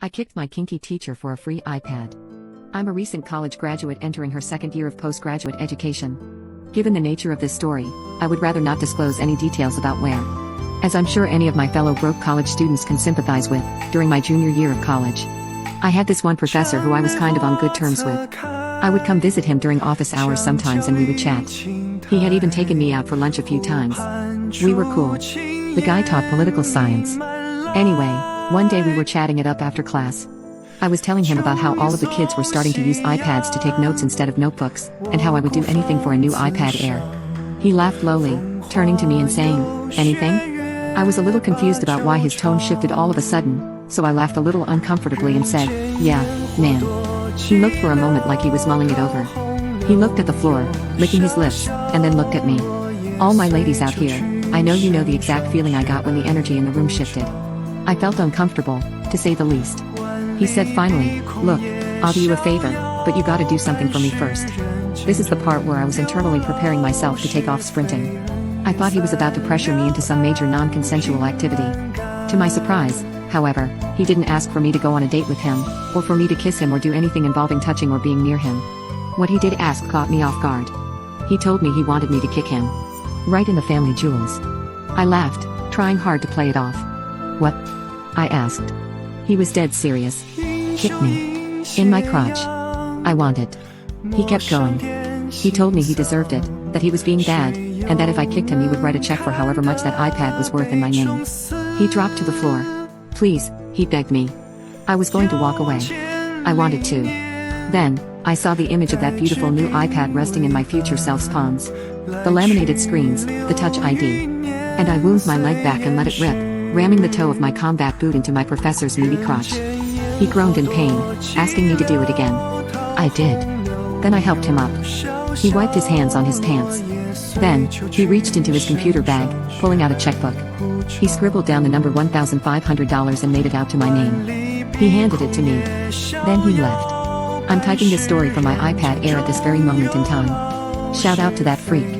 I kicked my Kinky teacher for a free iPad. I'm a recent college graduate entering her second year of postgraduate education. Given the nature of this story, I would rather not disclose any details about where. As I'm sure any of my fellow broke college students can sympathize with, during my junior year of college. I had this one professor who I was kind of on good terms with. I would come visit him during office hours sometimes and we would chat. He had even taken me out for lunch a few times. We were cool. The guy taught political science. Anyway, one day we were chatting it up after class. I was telling him about how all of the kids were starting to use iPads to take notes instead of notebooks, and how I would do anything for a new iPad Air. He laughed lowly, turning to me and saying, "Anything?" I was a little confused about why his tone shifted all of a sudden, so I laughed a little uncomfortably and said, "Yeah, man." He looked for a moment like he was mulling it over. He looked at the floor, licking his lips, and then looked at me. "All my ladies out here, I know you know the exact feeling I got when the energy in the room shifted. I felt uncomfortable, to say the least." He said finally, "Look, I'll do you a favor, but you gotta do something for me first." This is the part where I was internally preparing myself to take off sprinting. I thought he was about to pressure me into some major non-consensual activity. To my surprise, however, he didn't ask for me to go on a date with him, or for me to kiss him or do anything involving touching or being near him. What he did ask caught me off guard. He told me he wanted me to kick him. Right in the family jewels. I laughed, trying hard to play it off. "What?" I asked. He was dead serious. "Kick me. In my crotch. I want it." He kept going. He told me he deserved it, that he was being bad, and that if I kicked him he would write a check for however much that iPad was worth in my name. He dropped to the floor. "Please," he begged me. I was going to walk away. I wanted to. Then, I saw the image of that beautiful new iPad resting in my future self's palms. The laminated screens, the Touch ID. And I wound my leg back and let it rip, ramming the toe of my combat boot into my professor's meaty crotch. He groaned in pain, asking me to do it again. I did. Then I helped him up. He wiped his hands on his pants. Then, he reached into his computer bag, pulling out a checkbook. He scribbled down the number $1,500 and made it out to my name. He handed it to me. Then he left. I'm typing this story from my iPad Air at this very moment in time. Shout out to that freak.